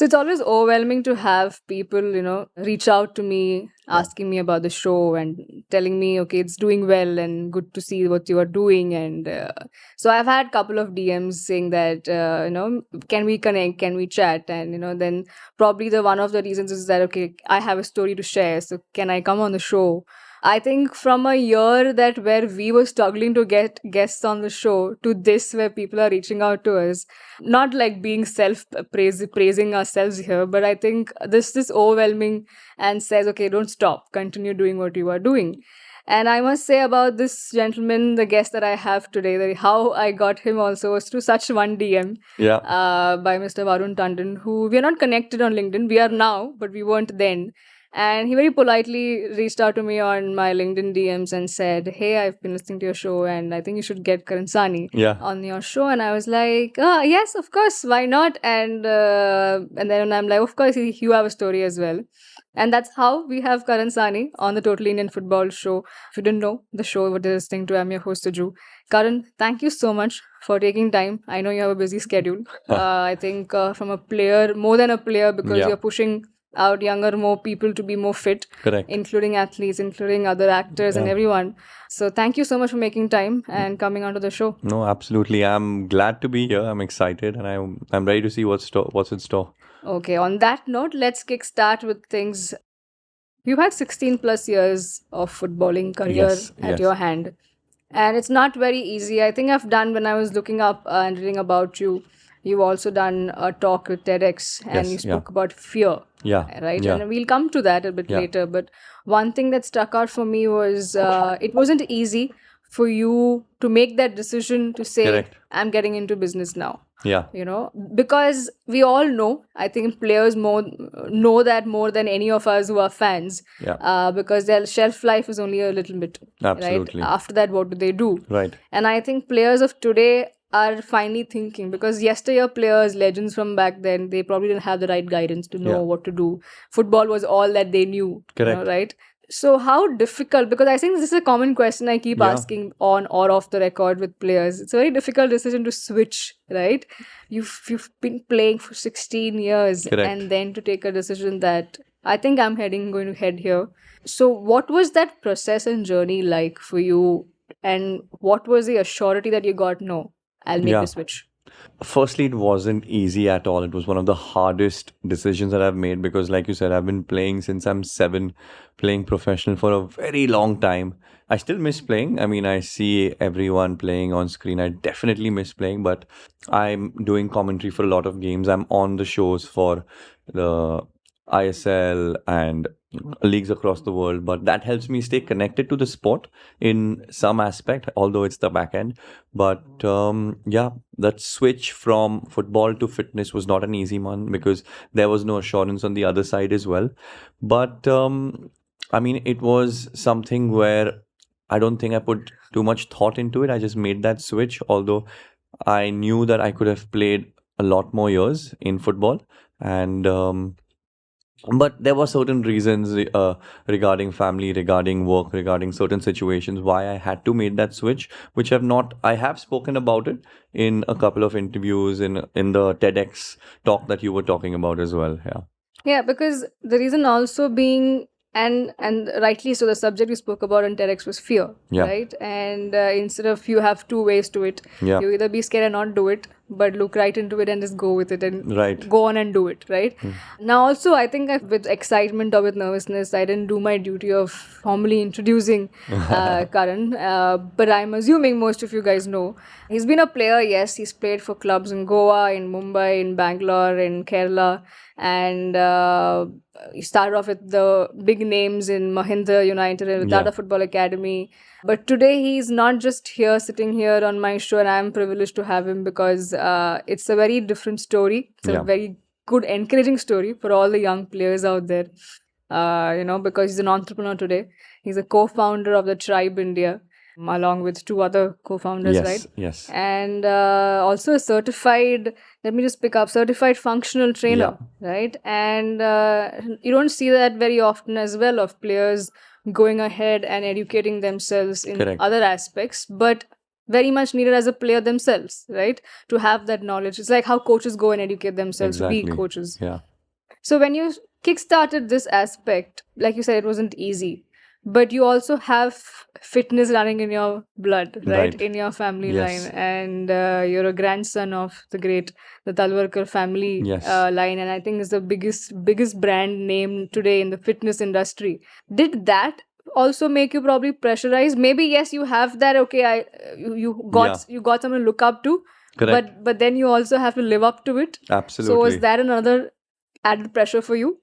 So it's always overwhelming to have people, reach out to me, asking me about the show and telling me, okay, it's doing well and good to see what you are doing. And so I've had a couple of DMs saying that, can we connect? Can we chat? And, then probably the one of the reasons is that, okay, I have a story to share. So can I come on the show? I think from a year that where we were struggling to get guests on the show to this where people are reaching out to us, not like being praising ourselves here, but I think this is overwhelming and says, okay, don't stop, continue doing what you are doing. And I must say about this gentleman, the guest that I have today, that how I got him also was through such one DM by Mr. Varun Tandon, who we are not connected on LinkedIn. We are now, but we weren't then. And he very politely reached out to me on my LinkedIn DMs and said, hey, I've been listening to your show and I think you should get Karan Sawhney on your show. And I was like, yes, of course, why not? And then I'm like, of course, you have a story as well. And that's how we have Karan Sawhney on the Total Indian Football Show. If you didn't know the show, what you're listening to, I'm your host, Siju. Karan, thank you so much for taking time. I know you have a busy schedule. I think from a player, more than a player, because you're pushing out more people to be more fit. Correct. Including athletes, including other actors and everyone. So thank you so much for making time and coming onto the show. No, absolutely. I'm glad to be here. I'm excited and I'm ready to see what's in store. Okay, on that note, let's kickstart with things. You've had 16 plus years of footballing career at your hand. And it's not very easy. I think I've done, when I was looking up and reading about you, you've also done a talk with TEDx and you spoke about fear. Right? Yeah. And we'll come to that a bit later. But one thing that stuck out for me was it wasn't easy for you to make that decision to say, I'm getting into business now. Yeah. Because we all know, I think players know that more than any of us who are fans. Because their shelf life is only a little bit. Absolutely. Right? After that, what do they do? Right. And I think players of today are finally thinking, because yesteryear players, legends from back then, they probably didn't have the right guidance to know what to do. Football was all that they knew. Correct. Right? So how difficult, because I think this is a common question I keep asking on or off the record with players. It's a very difficult decision to switch, right? You've been playing for 16 years and then to take a decision that I think I'm going to head here. So what was that process and journey like for you? And what was the assurity that you got, no, I'll make the switch? Firstly, it wasn't easy at all. It was one of the hardest decisions that I've made because, like you said, I've been playing since I'm 7, playing professional for a very long time. I still miss playing. I mean, I see everyone playing on screen. I definitely miss playing, but I'm doing commentary for a lot of games. I'm on the shows for the ISL and leagues across the world, but that helps me stay connected to the sport in some aspect, although it's the back end. But that switch from football to fitness was not an easy one because there was no assurance on the other side as well. But I mean, it was something where I don't think I put too much thought into it. I just made that switch, although I knew that I could have played a lot more years in football. And but there were certain reasons regarding family, regarding work, regarding certain situations why I had to make that switch, which I have spoken about it in a couple of interviews in the TEDx talk that you were talking about as well. Yeah, because the reason also being, and rightly so, the subject you spoke about in TEDx was fear, right? And instead of, you have two ways to it. You either be scared and not do it, but look right into it and just go with it and go on and do it, right? Now also, I think with excitement or with nervousness, I didn't do my duty of formally introducing Karan, but I'm assuming most of you guys know. He's been a player, yes, he's played for clubs in Goa, in Mumbai, in Bangalore, in Kerala, and he started off with the big names in Mahindra United and with Tata Football Academy. But today he's not just here, sitting here on my show, and I'm privileged to have him because it's a very different story. It's a very good, encouraging story for all the young players out there, because he's an entrepreneur today. He's a co-founder of the Tribe India, along with 2 other co-founders, right? Yes. And also a certified functional trainer, right? And you don't see that very often as well, of players going ahead and educating themselves in other aspects, but very much needed as a player themselves, right? To have that knowledge. It's like how coaches go and educate themselves to be coaches. So when you kickstarted this aspect, like you said, it wasn't easy, but you also have fitness running in your blood, right? Right. In your family line, Yes. and you're a grandson of the Talwarkar family Yes. line, and I think is the biggest brand name today in the fitness industry. Did that also make you probably pressurized? Maybe yes, you have that. Okay, Yeah. you got someone to look up to, Correct. but then you also have to live up to it. So was Absolutely. that another added pressure for you?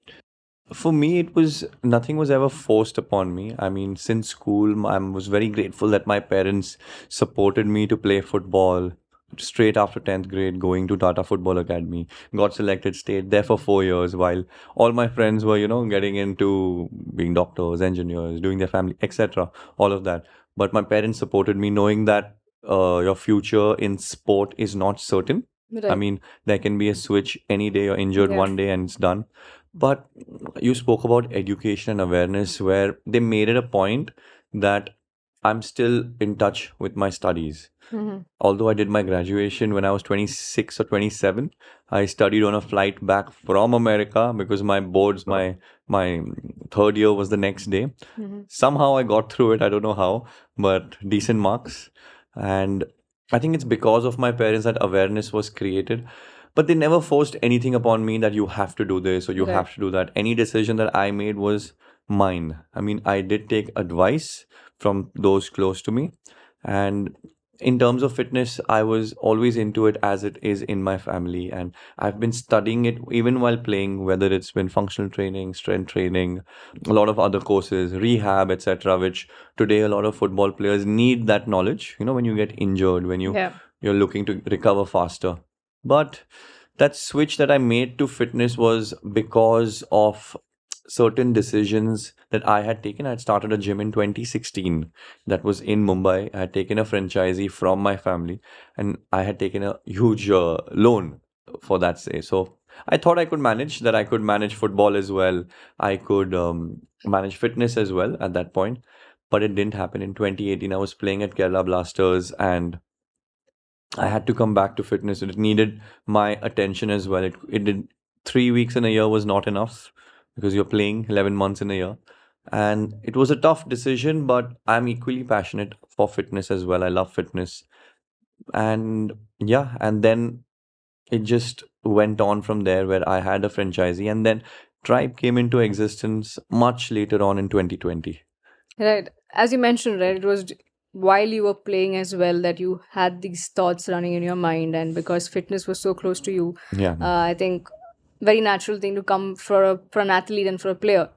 For me, it was nothing was ever forced upon me. I mean, since school, I was very grateful that my parents supported me to play football straight after 10th grade, going to Tata Football Academy. Got selected, stayed there for 4 years while all my friends were, getting into being doctors, engineers, doing their family, etc. All of that. But my parents supported me knowing that your future in sport is not certain. I Right. mean, there can be a switch any day. You're injured Yeah. one day and it's done. But you spoke about education and awareness where they made it a point that I'm still in touch with my studies. Hmm. Although I did my graduation when I was 26 or 27, I studied on a flight back from America because my boards, my third year was the next day. Hmm. Somehow I got through it. I don't know how, but decent marks. And I think it's because of my parents that awareness was created. But they never forced anything upon me that you have to do this or you Right. have to do that. Any decision that I made was mine. I mean, I did take advice from those close to me. And in terms of fitness, I was always into it as it is in my family. And I've been studying it even while playing, whether it's been functional training, strength training, a lot of other courses, rehab, etc., which today a lot of football players need that knowledge, when you get injured, when Yeah. you're looking to recover faster. But that switch that I made to fitness was because of certain decisions that I had taken. I had started a gym in 2016 that was in Mumbai. I had taken a franchisee from my family and I had taken a huge loan for that say. So I thought I could manage that. I could manage football as well. I could manage fitness as well at that point. But it didn't happen in 2018. I was playing at Kerala Blasters and I had to come back to fitness. It needed my attention as well. It did 3 weeks in a year was not enough because you're playing 11 months in a year. And it was a tough decision, but I'm equally passionate for fitness as well. I love fitness. And yeah, and then it just went on from there where I had a franchisee and then Tribe came into existence much later on in 2020. Right. As you mentioned, right, it was while you were playing as well that you had these thoughts running in your mind, and because fitness was so close to you, Yeah, I think very natural thing to come for an athlete and for a player.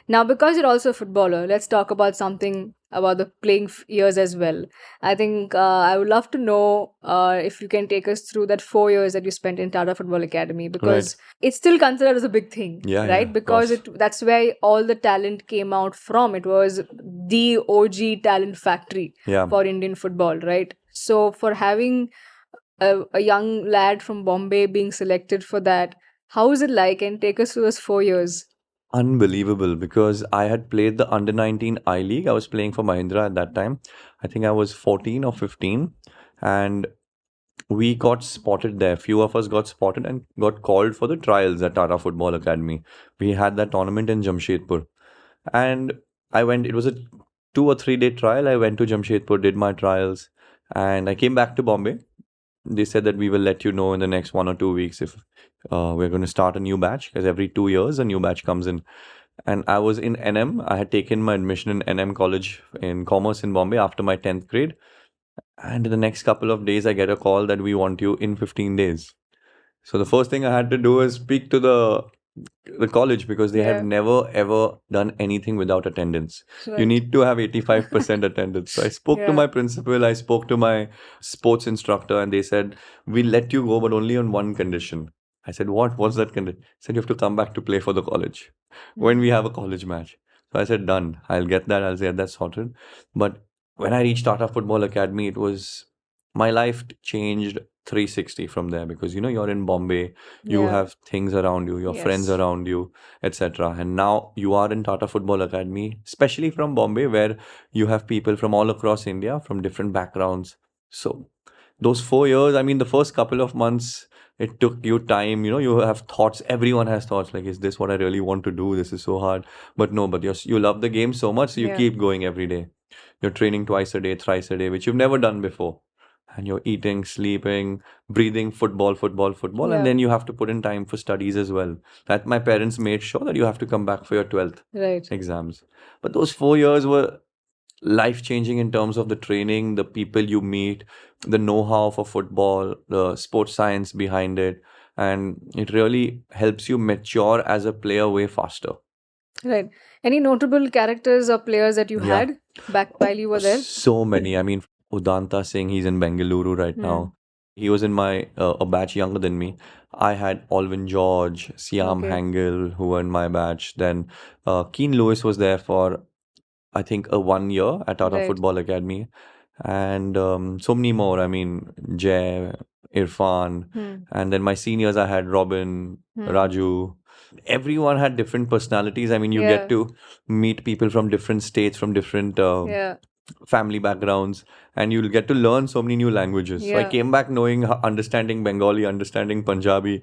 Now, because you're also a footballer, let's talk about something about the playing years as well. I think I would love to know if you can take us through that 4 years that you spent in Tata Football Academy, right. because it's still considered as a big thing, Yeah, yeah, right? of Because course. it that's where all the talent came out from. It was the OG talent factory Yeah. for Indian football, right? So for having a young lad from Bombay being selected for that, how is it like? And take us through those 4 years. Unbelievable because I had played the under 19 I League. I was playing for Mahindra at that time. I think I was 14 or 15 and we got spotted there. Few of us got spotted and got called for the trials at Tata Football Academy. We had that tournament in Jamshedpur and I went, it was a 2 or 3 day trial. I went to Jamshedpur, did my trials and I came back to Bombay. They said that we will let you know in the next 1 or 2 weeks if we're going to start a new batch because every 2 years a new batch comes in. And I was in NM. I had taken my admission in NM College in Commerce in Bombay after my 10th grade. And in the next couple of days, I get a call that we want you in 15 days. So the first thing I had to do is speak to the college because they have Yeah. never ever done anything without attendance. You Right. need to have 85% attendance. So I spoke to Yeah. my principal, I spoke to my sports instructor, and they said, we'll let you go, but only on one condition. I said, what? What's that condition? Said you have to come back to play for the college when we Mhm. have a college match. So I said, done. I'll get that. I'll get that sorted. But when I reached Tata Football Academy, it was my life changed 360 from there because you're in Bombay, you Yeah. have things around you, your friends Yes. around you, etc. And now you are in Tata Football Academy, especially from Bombay, where you have people from all across India from different backgrounds. So those 4 years, I mean, the first couple of months It took you time, you have thoughts. Everyone has thoughts like, is this what I really want to do? This is so hard. But no, but you love the game so much, so you Yeah. keep going every day. You're training twice a day, thrice a day, which you've never done before. And you're eating, sleeping, breathing, football, football, football. And Yeah. then you have to put in time for studies as well. That my parents made sure that you have to come back for your 12th Right. exams. But those 4 years were life changing in terms of the training, the people you meet, the know how for football, the sports science behind it. And it really helps you mature as a player way faster. Right. Any notable characters or players that you Yeah. had back while you were there? So many. I mean, Udanta Singh, he's in Bengaluru right now. He was in my a batch younger than me. I had Alvin George, Siam Okay. Hangel, who were in my batch. Then Keen Lewis was there for, I think, a 1 year at Tata Right. Football Academy. And so many more. I mean, Jay, Irfan. And then my seniors, I had Robin, Raju. Everyone had different personalities. I mean, you Yeah. get to meet people from different states, from different Yeah. family backgrounds, and you'll get to learn so many new languages. So I Yeah. came back knowing, understanding Bengali, understanding Punjabi,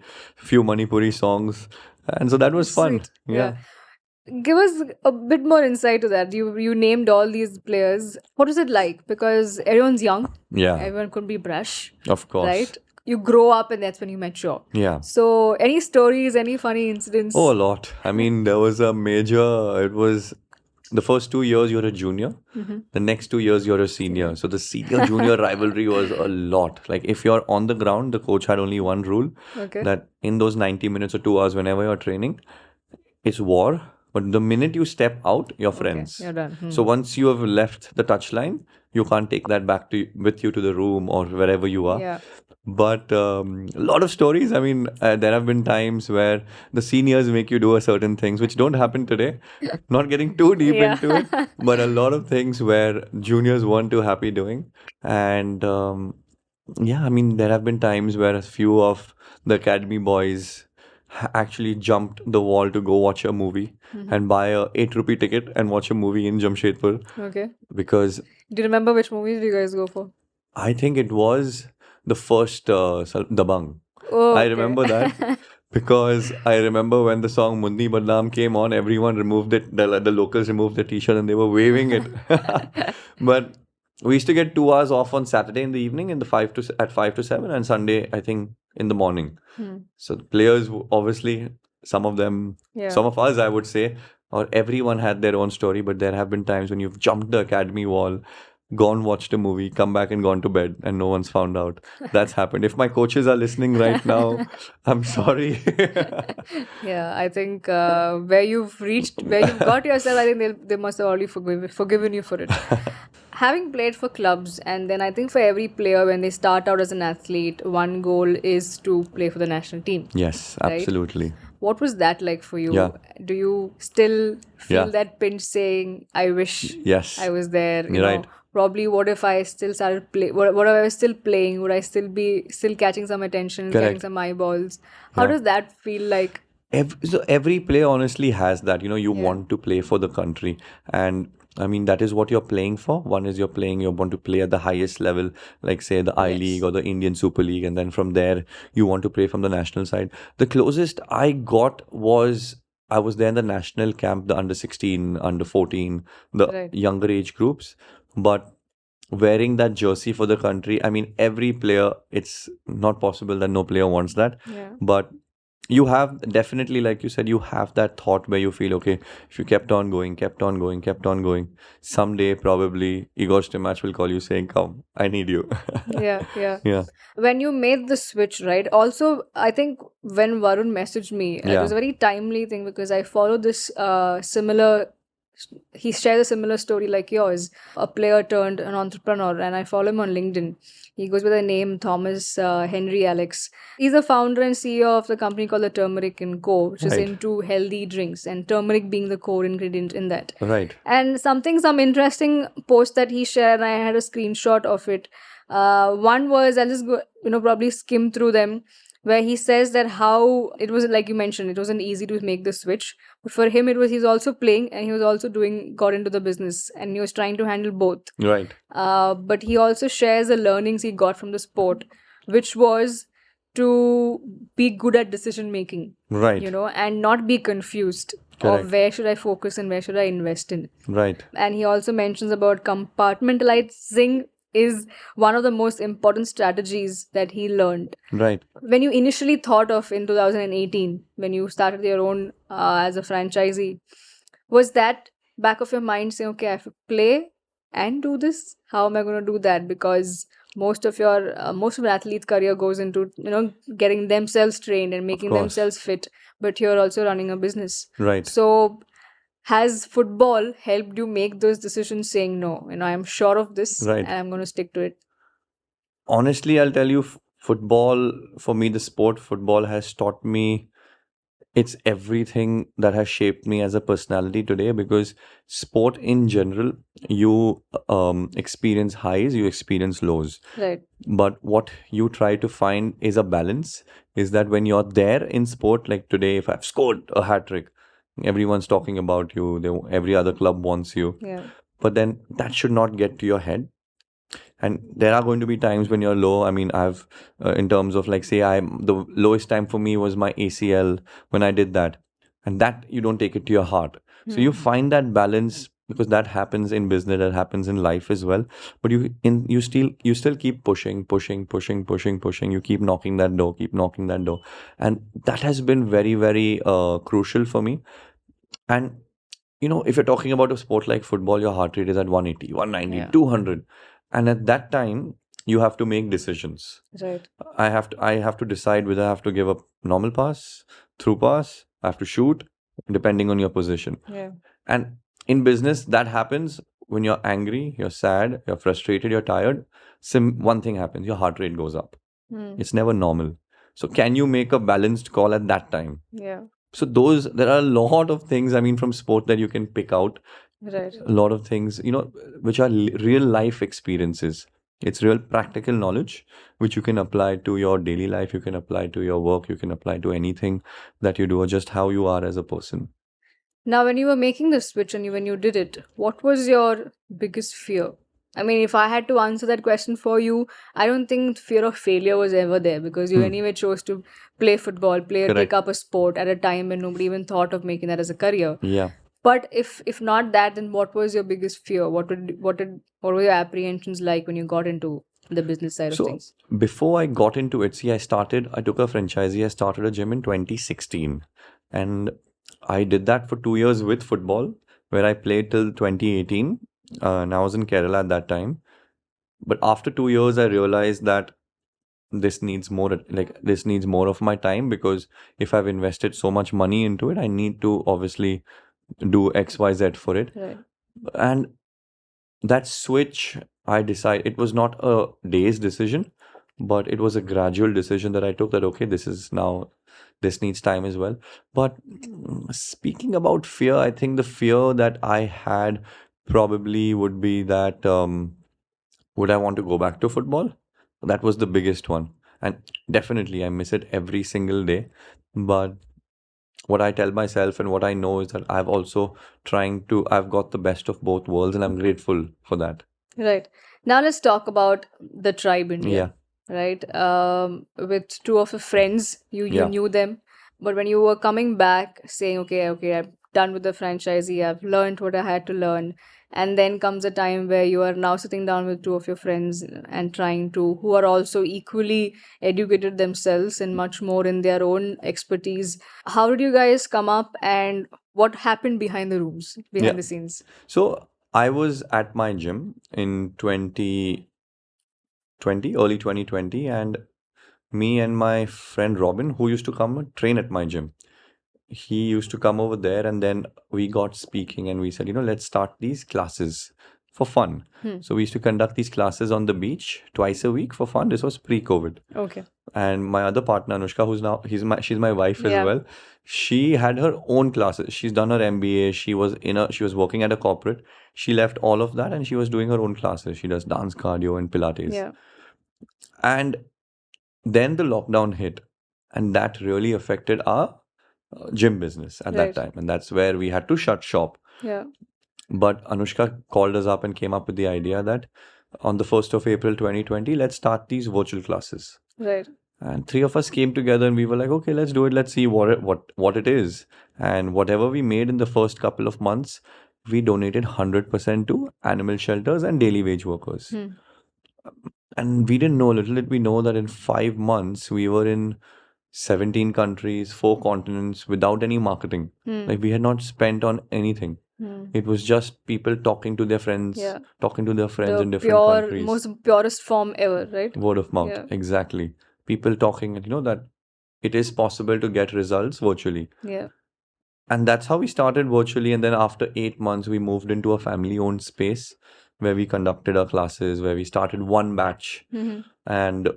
few Manipuri songs, and so that was fun. Sweet. Yeah. Give us a bit more insight to that. You named all these players. What is it like? Because everyone's young. Yeah, Everyone could be brash, of course. right? You grow up and that's when you mature. Yeah. So, any stories, any funny incidents? Oh, a lot. I mean, there was a major, it was the first 2 years you're a junior, the next 2 years you're a senior. So the senior junior rivalry was a lot. Like if you're on the ground, the coach had only one rule Okay. that in those 90 minutes or 2 hours, whenever you're training, it's war. But the minute you step out, you're friends. You're done. So once you have left the touchline, you can't take that back with you to the room or wherever you are. Yeah. But a lot of stories. I mean, there have been times where the seniors make you do a certain things which don't happen today. Not getting too deep Yeah. into it, but a lot of things where juniors weren't too happy doing. And yeah, I mean, there have been times where a few of the academy boys actually jumped the wall to go watch a movie and buy a 8 rupee ticket and watch a movie in Jamshedpur Okay. because Do you remember which movies do you guys go for? I think it was the first Dabang. Oh, I okay. remember that because I remember when the song Mundi Badnaam came on, everyone removed it. The locals removed the t-shirt and they were waving it. But we used to get 2 hours off on Saturday in the evening at 5 to 7, and Sunday I think in the morning. So the players obviously, some of them, Yeah. some of us I would say, or everyone had their own story. But there have been times when you've jumped the academy wall, gone watched a movie, come back and gone to bed, and no one's found out. That's happened. If my coaches are listening right now, I'm sorry. Yeah, I think where you've reached, where you've got yourself, I think they must have already forgiven you for it. Having played for clubs, and then I think for every player, when they start out as an athlete, one goal is to play for the national team. Yes, Right? absolutely. What was that like for you? Yeah. Do you still feel Yeah. that pinch saying, I wish Yes. I was there? You Right. know, probably what if I still started play? What if I was still playing? Would I still be catching some attention, Correct. catching some eyeballs? How Yeah. does that feel like? Every player honestly has that. You Yeah. want to play for the country, and I mean that is what you're playing for. One is you want to play at the highest level, like say the I Yes. League or the Indian Super League, and then from there you want to play from the national side. The closest I got was I was there in the national camp, the under 16, under 14, the Right. younger age groups, but wearing that jersey for the country, I mean every player, it's not possible that no player wants that, Yeah. but you have definitely, like you said, you have that thought where you feel, okay, if you kept on going, someday probably Igor Stimac will call you saying, come, I need you. Yeah. Yeah. Yeah. When you made the switch, right? Also, I think when Varun messaged me, it Yeah. was a very timely thing because I follow this similar. He shares a similar story like yours, a player turned an entrepreneur, and I follow him on LinkedIn. He goes by the name Thomas Henry Alex. He's the founder and CEO of the company called the Turmeric & Co., which is Right. into healthy drinks, and turmeric being the core ingredient in that. Right. And some interesting post that he shared, and I had a screenshot of it. One was, I'll just go, probably skim through them, where he says that how it was, like you mentioned, it wasn't easy to make the switch. But for him, he's also playing and he was also got into the business and he was trying to handle both. Right. But he also shares the learnings he got from the sport, which was to be good at decision making, Right. and not be confused Correct. of where should I focus and where should I invest in. Right. And he also mentions about compartmentalizing is one of the most important strategies that he learned. Right. When you initially thought of in 2018, when you started your own as a franchisee, was that back of your mind saying, okay, I have to play and do this? How am I going to do that? Because most of an athlete's career goes into getting themselves trained and making course. themselves fit, but you're also running a business. Right. So has football helped you make those decisions, saying no, I'm sure of this, Right. and I'm going to stick to it? Honestly, I'll tell you, football, for me, the sport football has taught me, it's everything that has shaped me as a personality today, because sport in general, you experience highs, you experience lows. Right. But what you try to find is a balance, is that when you're there in sport, like today, if I've scored a hat trick, everyone's talking about you, every other club wants you. Yeah. But then that should not get to your head. And there are going to be times when you're low. I mean, I've in terms of, like, say, the lowest time for me was my ACL when I did that, and that you don't take it to your heart. So you find that balance, because that happens in business, that happens in life as well. But you still keep pushing. You keep knocking that door, and that has been very, very crucial for me. And if you're talking about a sport like football, your heart rate is at 180, 190, Yeah. 200. And at that time, you have to make decisions. Right. I have to decide whether I have to give a normal pass, through pass, I have to shoot, depending on your position. Yeah. And in business, that happens when you're angry, you're sad, you're frustrated, you're tired. One thing happens, your heart rate goes up. It's never normal. So can you make a balanced call at that time? Yeah. So there are a lot of things, I mean, from sport that you can pick out. Right. A lot of things, which are real life experiences. It's real practical knowledge, which you can apply to your daily life, you can apply to your work, you can apply to anything that you do, or just how you are as a person. Now, when you were making the switch and when you did it, what was your biggest fear? I mean, if I had to answer that question for you, I don't think fear of failure was ever there, because you anyway chose to play football, Correct. take up a sport at a time when nobody even thought of making that as a career. Yeah. But if not that, then what was your biggest fear? What were your apprehensions like when you got into the business side of So things? before I got into it, see, I took a franchisee, I started a gym in 2016. And I did that for 2 years with football, where I played till 2018. And I was in Kerala at that time. But after 2 years, I realized that this needs more of my time, because if I've invested so much money into it, I need to obviously do XYZ for it. Right. And that switch, I decided, it was not a day's decision, but it was a gradual decision that I took, that okay, this needs time as well. But speaking about fear, I think the fear that I had probably would be that would I want to go back to football? That was the biggest one. And definitely I miss it every single day. But what I tell myself and what I know is that I've got the best of both worlds, and I'm grateful for that. Right. Now let's talk about the tribe India. Yeah. Right. With two of your friends, you Yeah. knew them, but when you were coming back saying, okay, I'm done with the franchisee, I've learned what I had to learn, and then comes a time where you are now sitting down with two of your friends and who are also equally educated themselves and much more in their own expertise. How did you guys come up, and what happened behind Yeah. the scenes? So I was at my gym in 2020, early 2020, and me and my friend Robin, who used to come and train at my gym, he used to come over there, and then we got speaking, and we said, let's start these classes for fun. So we used to conduct these classes on the beach twice a week for fun. This was pre-COVID. Okay. And my other partner, Anushka, she's my wife Yeah. as well. She had her own classes. She's done her MBA. She was working at a corporate. She left all of that and she was doing her own classes. She does dance, cardio, and Pilates. Yeah. And then the lockdown hit, and that really affected our gym business at that Right. time. And that's where we had to shut shop. Yeah. But Anushka called us up and came up with the idea that on the 1st of April 2020, let's start these virtual classes. Right. And three of us came together and we were like, okay, let's do it. Let's see what it is. And whatever we made in the first couple of months, we donated 100% to animal shelters and daily wage workers. Hmm. And we didn't know, little did we know that in 5 months we were in 17 countries, 4 continents without any marketing. Hmm. Like we had not spent on anything. Hmm. It was just people talking to their friends, Yeah. talking to their friends The in different pure, countries. most purest form ever, right? Word of mouth, Yeah. exactly. People talking, and that it is possible to get results virtually. Yeah. And that's how we started virtually. And then after 8 months, we moved into a family owned space where we conducted our classes, where we started one batch. Hmm. And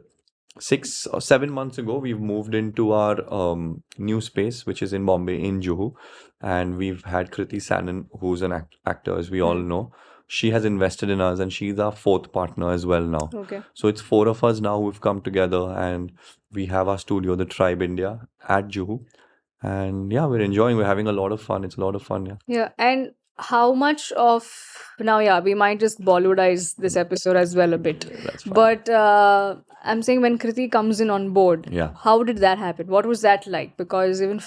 6 or 7 months ago, we've moved into our new space, which is in Bombay, in Juhu. And we've had Kriti Sanon, who's an actor, as we all know. She has invested in us and she's our fourth partner as well now. Okay. So it's four of us now who've come together and we have our studio, the Tribe India, at Juhu. And yeah, we're enjoying. We're having a lot of fun. It's a lot of fun. Yeah. Yeah. And how much of now, yeah, we might just Bollywoodize this episode as well a bit. That's fine. But I'm saying when Kriti comes in on board, Yeah. how did that happen? What was that like? Because even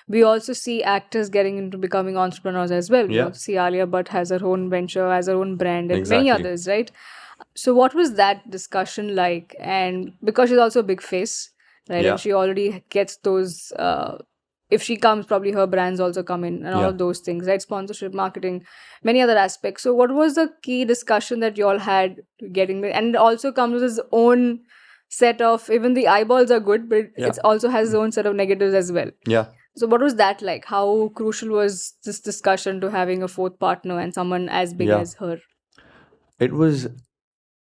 we also see actors getting into becoming entrepreneurs as well. We Yeah. also see Alia Bhatt has her own venture, has her own brand, and many Exactly. others, right? So what was that discussion like? And because she's also a big face, right? Yeah. And she already gets those. If she comes, probably her brands also come in and all Yeah. of those things, right? Sponsorship, marketing, many other aspects. So what was the key discussion that you all had to getting there? And it also comes with its own set of, even the eyeballs are good, but Yeah. it also has its own set of negatives as well. Yeah. So what was that like? How crucial was this discussion to having a fourth partner and someone as big Yeah. as her? It was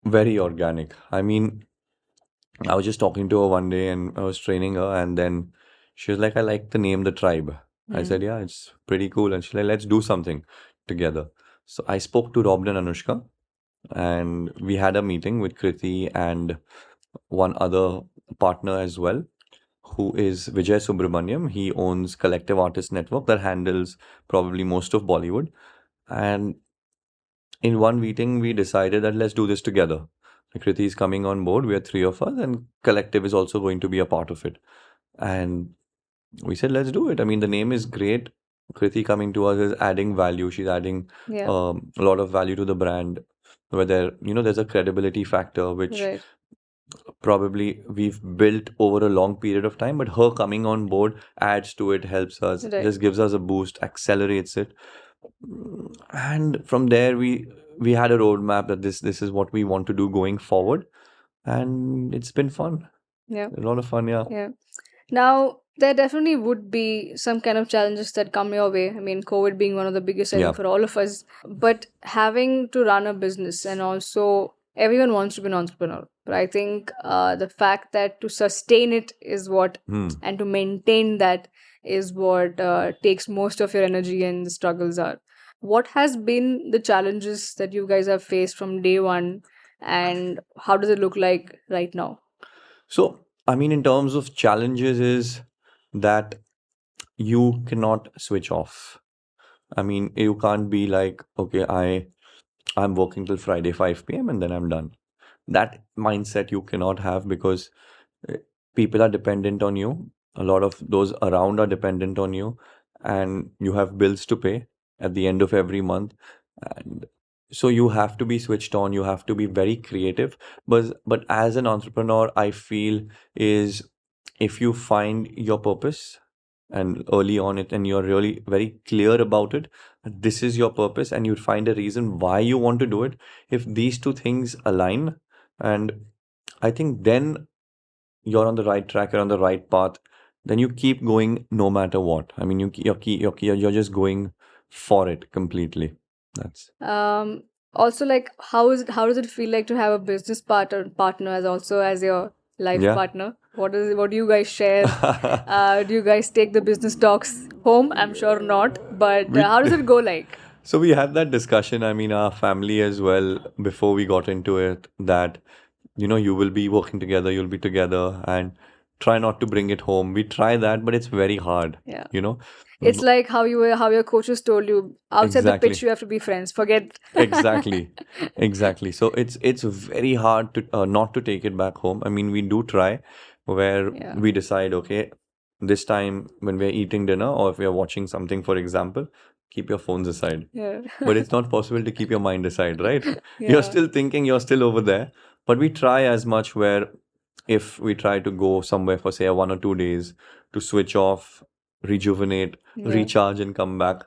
very organic. I mean, I was just talking to her one day and I was training her, and then she was like, I like the name The Tribe. I said, yeah, it's pretty cool. And she's like, let's do something together. So I spoke to Robin and Anushka, and we had a meeting with Kriti and one other partner as well, who is Vijay Subramaniam. He owns Collective Artist Network that handles probably most of Bollywood. And in one meeting, we decided that let's do this together. Kriti is coming on board. We are three of us, and Collective is also going to be a part of it. And we said, let's do it. I mean, the name is great. Kriti coming to us is adding value. She's adding Yeah. a lot of value to the brand. Where there's a credibility factor which Right. probably we've built over a long period of time, but her coming on board adds to it, helps us, Right. just gives us a boost, accelerates it. And from there we had a roadmap that this is what we want to do going forward, and it's been fun. Yeah. A lot of fun. Yeah. Yeah. Now, there definitely would be some kind of challenges that come your way. I mean, COVID being one of the biggest, I Yeah. think, for all of us. But having to run a business, and also everyone wants to be an entrepreneur. But I think the fact that to sustain it is what, and to maintain that is what takes most of your energy and the struggles are. What has been the challenges that you guys have faced from day one, and how does it look like right now? So, I mean, in terms of challenges, is that you cannot switch off. I mean, you can't be like, okay, I'm working till Friday 5 p.m. and then I'm done. That mindset you cannot have, because uh, people are dependent on you. A lot of those around are dependent on you, and you have bills to pay at the end of every month. And so you have to be switched on. You have to be very creative. But as an entrepreneur, I feel is if you find your purpose and early on it, and you're really very clear about it, this is your purpose, and you find a reason why you want to do it. If these two things align, and I think then you're on the right track, you're on the right path, then you keep going no matter what. I mean, you're just going for it completely. That's Also, like, how does it feel like to have a business partner as also as your life Yeah. partner? What do you guys share? Do you guys take the business talks home? I'm sure not, but We- how does it go like? So we had that discussion, I mean, our family as well, before we got into it, that, you will be working together, you'll be together, and try not to bring it home. We try that, but it's very hard, Yeah. Mm. It's like how your coaches told you outside the pitch Exactly. you have to be friends. Forget. Exactly. Exactly. So it's very hard to not to take it back home. I mean, we do try, where Yeah. we decide, okay, this time when we're eating dinner or if we're watching something, for example, keep your phones aside. Yeah. But it's not possible to keep your mind aside, right? You're Yeah. still thinking, you're still over there. But we try as much where if we try to go somewhere for, say, 1 or 2 days to switch off, rejuvenate, Yeah. recharge, and come back,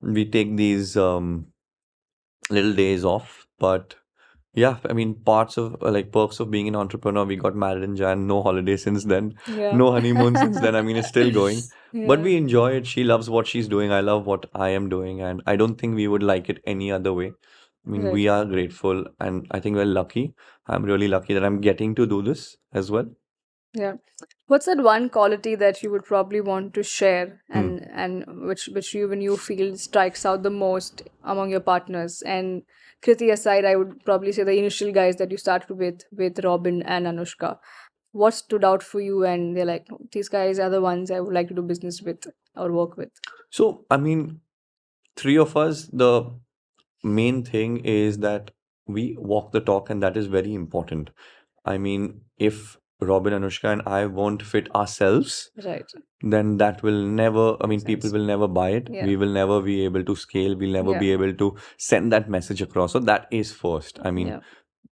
we take these little days off. But yeah, I mean, parts of like perks of being an entrepreneur. We got married in Jan, no holiday since then, Yeah. no honeymoon since then. I mean, it's still going, but Yeah. we enjoy it. She loves what she's doing. I love what I am doing, and I don't think we would like it any other way. I mean, Right. we are grateful, and I think we're lucky. I'm really lucky that I'm getting to do this as well. Yeah. What's that one quality that you would probably want to share, Hmm. and which you, when you feel, strikes out the most among your partners? And Kriti aside, I would probably say the initial guys that you started with Robin and Anushka. What stood out for you? And they're like, these guys are the ones I would like to do business with or work with. So, I mean, three of us, the main thing is that we walk the talk, and that is very important. I mean, if Robin, Anushka, and I won't fit ourselves, Right. then that will never, I Makes mean, people sense. will never buy it. Yeah. We will never be able to scale. We'll never Yeah. be able to send that message across. So that is first. I mean, Yeah.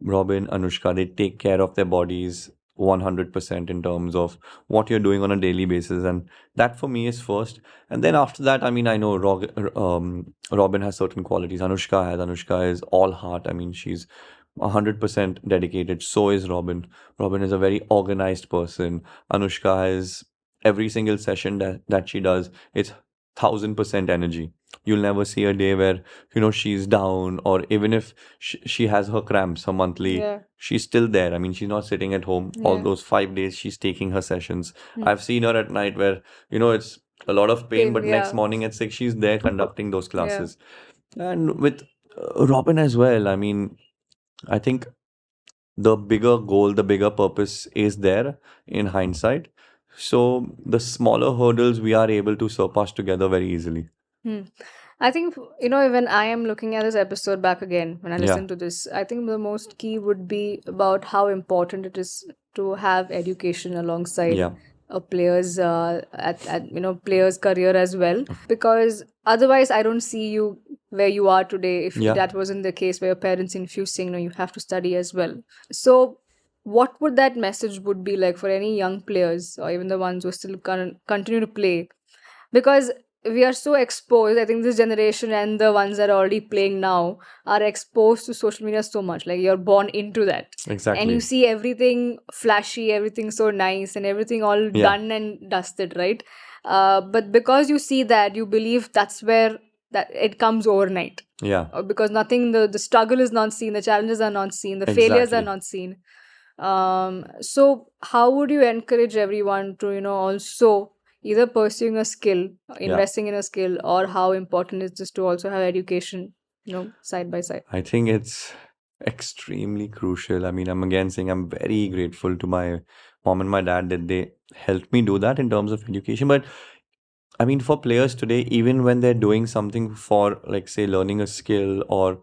Robin, Anushka, they take care of their bodies 100% in terms of what you're doing on a daily basis. And that for me is first. And then after that, I mean, I know Robin has certain qualities. Anushka is all heart. I mean, she's 100% dedicated. So is Robin. Robin is a very organized person. Anushka is every single session that she does, it's 1,000% energy. You'll never see a day where, she's down, or even if she has her cramps, her monthly, Yeah. she's still there. I mean, she's not sitting at home. All Yeah. those 5 days, she's taking her sessions. Hmm. I've seen her at night where, it's a lot of pain, Pain. but next Yeah. morning at 6, she's there conducting those Yeah. classes. And with Robin as well, I mean, I think the bigger goal, the bigger purpose is there in hindsight. So the smaller hurdles we are able to surpass together very easily. Hmm. I think, when I am looking at this episode back again, when I Yeah, listen to this, I think the most key would be about how important it is to have education alongside yeah, a player's player's career as well. Because otherwise, I don't see you where you are today. If yeah. that wasn't the case, where your parents infused saying, no, you have to study as well. So, what would that message would be like for any young players, or even the ones who still continue to play? Because we are so exposed. I think this generation and the ones that are already playing now are exposed to social media so much, like you're born into that, and you Exactly. see everything flashy, everything so nice, and everything all Yeah, done and dusted, right? But because you see that, you believe that's where that it comes overnight. yeah, Because nothing, the struggle is not seen, the challenges are not seen, the failures are exactly. not seen. So how would you encourage everyone to, also either pursuing a skill, Yeah. investing in a skill, or how important is this to also have education, side by side? I think it's extremely crucial. I mean, I'm again saying I'm very grateful to my mom and my dad that they helped me do that in terms of education. But I mean, for players today, even when they're doing something for, like, say, learning a skill or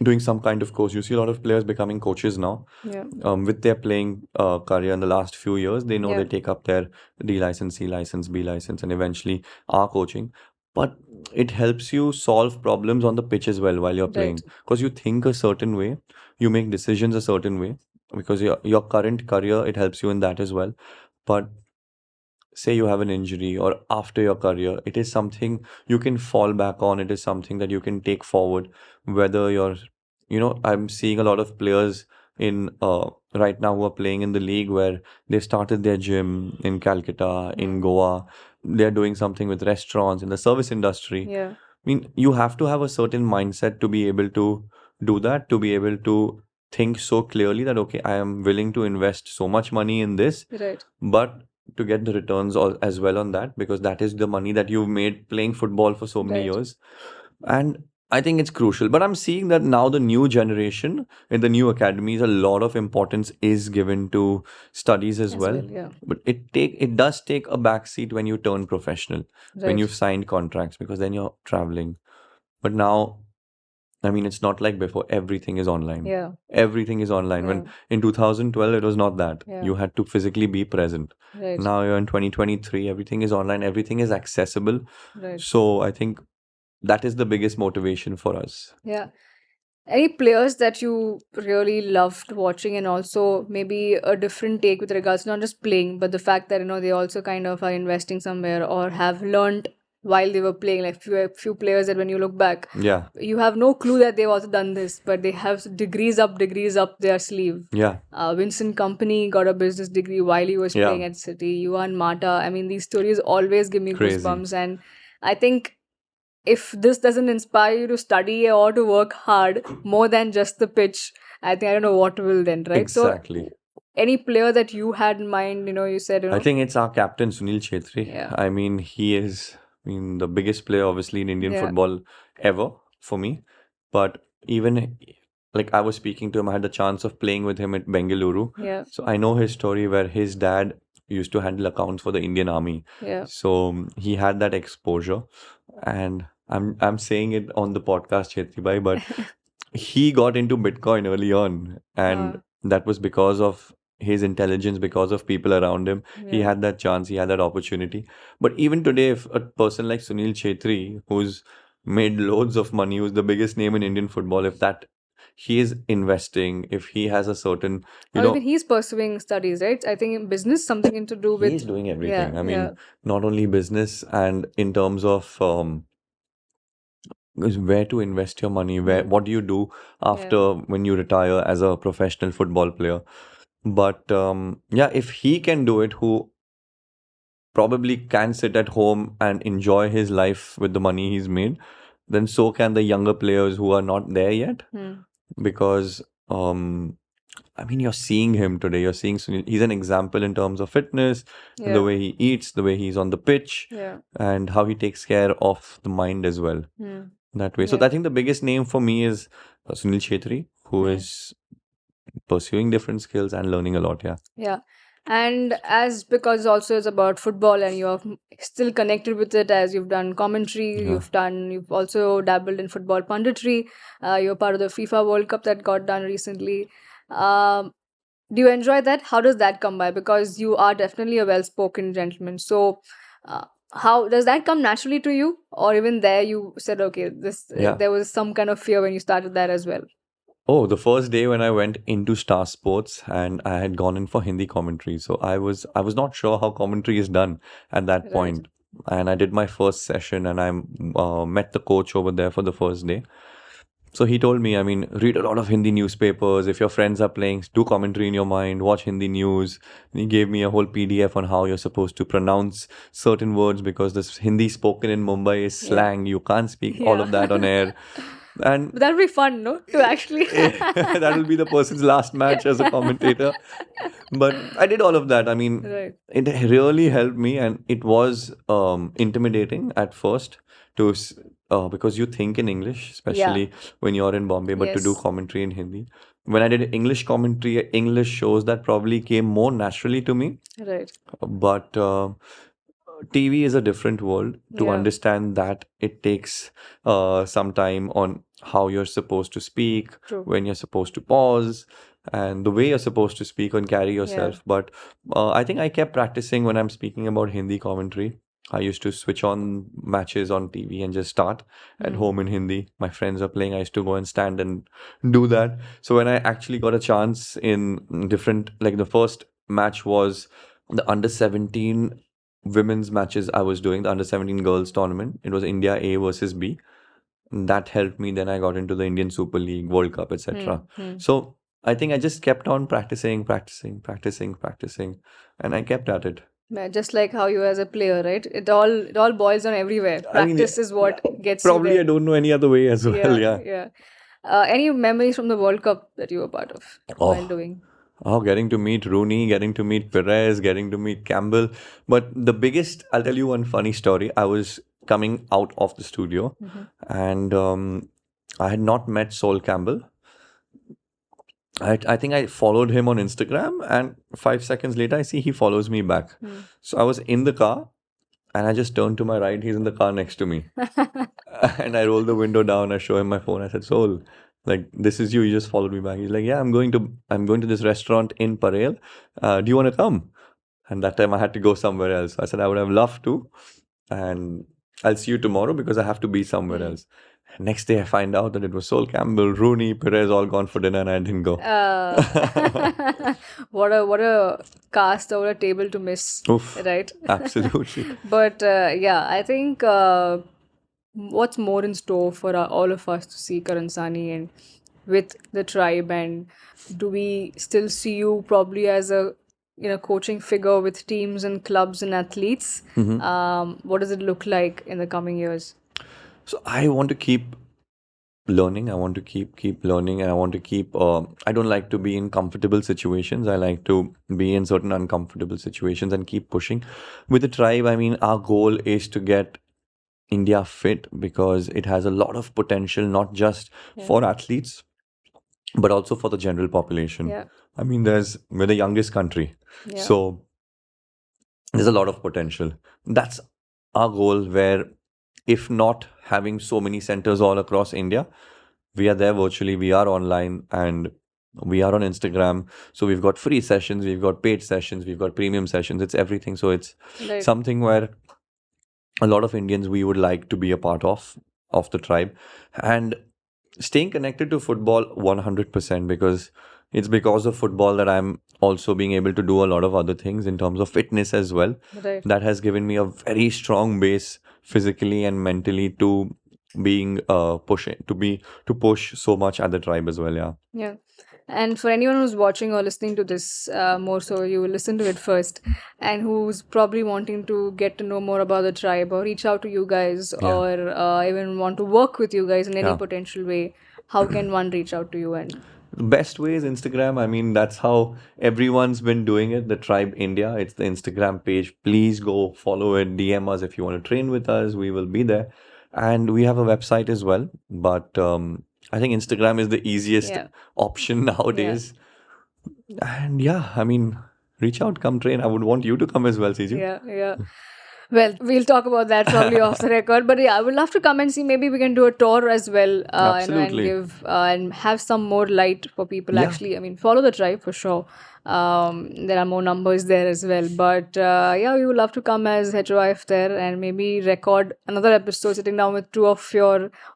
doing some kind of course, you see a lot of players becoming coaches now. Yeah. With their playing career in the last few years, they know Yeah. they take up their D license, C license, B license, and eventually are coaching. But it helps you solve problems on the pitch as well while you're Right. playing, because you think a certain way, you make decisions a certain way, because your current career, it helps you in that as well. But say you have an injury or after your career, it is something you can fall back on. It is something that you can take forward. Whether you're, I'm seeing a lot of players in right now who are playing in the league where they started their gym in Calcutta, in Mm. Goa. They're doing something with restaurants in the service industry. Yeah. I mean, you have to have a certain mindset to be able to do that, to be able to think so clearly that, okay, I am willing to invest so much money in this, Right. but to get the returns as well on that, because that is the money that you've made playing football for so many Right. years. And I think it's crucial. But I'm seeing that now the new generation in the new academies, a lot of importance is given to studies as As well. well. Yeah. But it does take a backseat when you turn professional, when Right. you've signed contracts, because then you're traveling. But now I mean, it's not like before. Everything is online. Yeah. Everything is online. When Yeah. in 2012, it was not that. Yeah. You had to physically be present. Right. Now you're in 2023. Everything is online. Everything is accessible. Right. So I think that is the biggest motivation for us. Yeah. Any players that you really loved watching, and also maybe a different take with regards to not just playing, but the fact that they also kind of are investing somewhere or have learned while they were playing. Like few players that when you look back, Yeah. you have no clue that they've also done this, but they have degrees up their sleeve. Yeah. Vincent Company got a business degree while he was Yeah. playing at City. Yuan Mata. I mean, these stories always give me Crazy. goosebumps, and I think if this doesn't inspire you to study or to work hard more than just the pitch, I think I don't know what will then, right? Exactly. So, any player that you had in mind, you said, I think it's our captain Sunil Chhetri. Yeah. I mean, he is, the biggest player obviously in Indian Yeah. football ever for me. But even like I was speaking to him, I had the chance of playing with him at Bengaluru. Yeah. So I know his story where his dad used to handle accounts for the Indian Army. Yeah. So he had that exposure, and I'm saying it on the podcast, Chetri bhai, but he got into Bitcoin early on, and that was because of his intelligence, because of people around him. He Yeah. had that chance, he had that opportunity. But even today, if a person like Sunil Chhetri, who's made loads of money, who's the biggest name in Indian football, if that he is investing, if he has a certain, Or even he's pursuing studies, right? I think in business, something to do with. he's doing everything. Yeah. I mean, Yeah. not only business, and in terms of is where to invest your money, what do you do after when you retire as a professional football player. But yeah, if he can do it, who probably can sit at home and enjoy his life with the money he's made, then so can the younger players who are not there yet. Because I mean, you're seeing him today. You're seeing Sunil. He's an example in terms of fitness, and the way he eats, the way he's on the pitch, Yeah. and how he takes care of the mind as well. That way. So I think the biggest name for me is Sunil Chhetri, who is pursuing different skills and learning a lot. Yeah. Yeah. And because also it's about football and you're still connected with it, as you've done commentary, you've also dabbled in football punditry. You're part of the FIFA World Cup that got done recently. Do you enjoy that? How does that come by? Because you are definitely a well-spoken gentleman. So, how does that come naturally to you, or even there you said, okay, there was some kind of fear when you started that as well? Oh, the first day when I went into Star Sports and I had gone in for Hindi commentary. So I was not sure how commentary is done at that point. And I did my first session, and I met the coach over there for the first day. So he told me, I mean, read a lot of Hindi newspapers. If your friends are playing, do commentary in your mind, watch Hindi news. And he gave me a whole PDF on how you're supposed to pronounce certain words, because this Hindi spoken in Mumbai is slang. You can't speak all of that on air. And but that'll be fun, no? To actually that will be the person's last match as a commentator. But I did all of that. I mean, it really helped me, and it was intimidating at first to because you think in English, especially when you're in Bombay, but to do commentary in Hindi. When I did English commentary, English shows that probably came more naturally to me. Right. But TV is a different world. To understand that, it takes some time on how you're supposed to speak, when you're supposed to pause, and the way you're supposed to speak and carry yourself. But I think I kept practicing when I'm speaking about Hindi commentary. I used to switch on matches on TV and just start at home in Hindi. My friends are playing. I used to go and stand and do that. So when I actually got a chance in different, like the first match was the under 17 women's matches I was doing, the under 17 girls tournament. It was India A versus B. And that helped me. Then I got into the Indian Super League, World Cup, etc. So I think I just kept on practicing, and I kept at it. Just like how you as a player, right? It all boils down everywhere. Practice is what gets probably you there. I don't know any other way as well. Yeah. Any memories from the World Cup that you were part of while doing? Oh, getting to meet Rooney, getting to meet Perez, getting to meet Campbell. But the biggest, I'll tell you one funny story. I was coming out of the studio, and I had not met Sol Campbell. I think I followed him on Instagram, and 5 seconds later, I see he follows me back. So I was in the car, and I just turned to my right. He's in the car next to me. And I roll the window down. I show him my phone. I said, Soul, like this is you. You just followed me back. He's like, yeah, I'm going to this restaurant in Parel. Do you want to come? And that time I had to go somewhere else. I said I would have loved to, and I'll see you tomorrow because I have to be somewhere Mm. else. Next day I find out that it was Sol Campbell, Rooney, Perez all gone for dinner, and I didn't go. What a cast or a table to miss, Oof, right? absolutely. But yeah, I think what's more in store for all of us to see Karan Sawhney and with the tribe, and do we still see you probably as a coaching figure with teams and clubs and athletes? What does it look like in the coming years? So I want to keep learning. I want to keep learning, and I want to keep. I don't like to be in comfortable situations. I like to be in certain uncomfortable situations and keep pushing. With the tribe, I mean, our goal is to get India fit because it has a lot of potential, not just Yeah. for athletes, but also for the general population. Yeah. I mean, we're the youngest country, Yeah. so there's a lot of potential. That's our goal. Where, if not having so many centers all across India, we are there virtually, we are online, and we are on Instagram. So we've got free sessions, we've got paid sessions, we've got premium sessions. It's everything. So it's Right. something where a lot of Indians we would like to be a part of the tribe, and staying connected to football 100%, because it's because of football that I'm also being able to do a lot of other things in terms of fitness as well. Right. That has given me a very strong base physically and mentally to being pushing to push so much at the tribe as well. Yeah. Yeah. And for anyone who's watching or listening to this, more so, you will listen to it first, and who's probably wanting to get to know more about the tribe or reach out to you guys, Yeah. or even want to work with you guys in any Yeah. potential way, how can one reach out to you? And The best way is Instagram. I mean, that's how everyone's been doing it. The Tribe India, it's the Instagram page. Please go follow it, DM us if you want to train with us. We will be there. And we have a website as well. But I think Instagram is the easiest yeah, option nowadays. And yeah, I mean, reach out, come train. I would want you to come as well, Siju. yeah, yeah. Well, we'll talk about that probably off the record. But yeah, I would love to come and see. Maybe we can do a tour as well, and Absolutely. give and have some more light for people. Yeah. Actually, I mean, follow the tribe for sure. There are more numbers there as well. But yeah, we would love to come as HOIF there and maybe record another episode sitting down with two of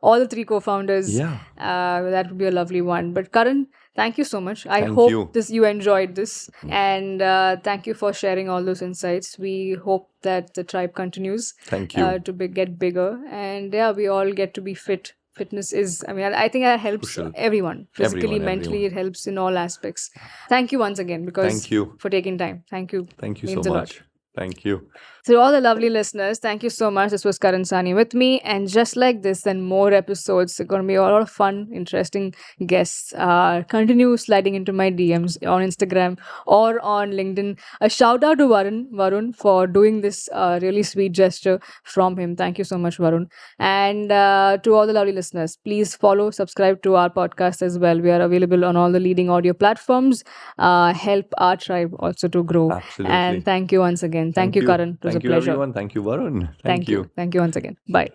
all the three co-founders. Yeah. That would be a lovely one. But Karan, thank you so much. I Thank hope you. you enjoyed this, and thank you for sharing all those insights. We hope that the tribe continues Thank you. to get bigger, and yeah, we all get to be fit. Fitness is, I mean, I think that helps Crucial. everyone physically, Everyone, mentally. everyone. It helps in all aspects. Thank you once again Thank you. for taking time. Thank you. Thank you so Means a lot. much. Thank you. So, to all the lovely listeners, thank you so much. This was Karan Sawhney with me. And just like this and more episodes, it's going to be a lot of fun, interesting guests. Continue sliding into my DMs on Instagram or on LinkedIn. A shout out to Varun for doing this really sweet gesture from him. Thank you so much, Varun. And to all the lovely listeners, please follow, subscribe to our podcast as well. We are available on all the leading audio platforms. Help our tribe also to grow. Absolutely. And thank you once again. Thank you, Karan. It was Thank a you, pleasure. everyone. Thank you, Varun. Thank you. Thank you once again. Bye.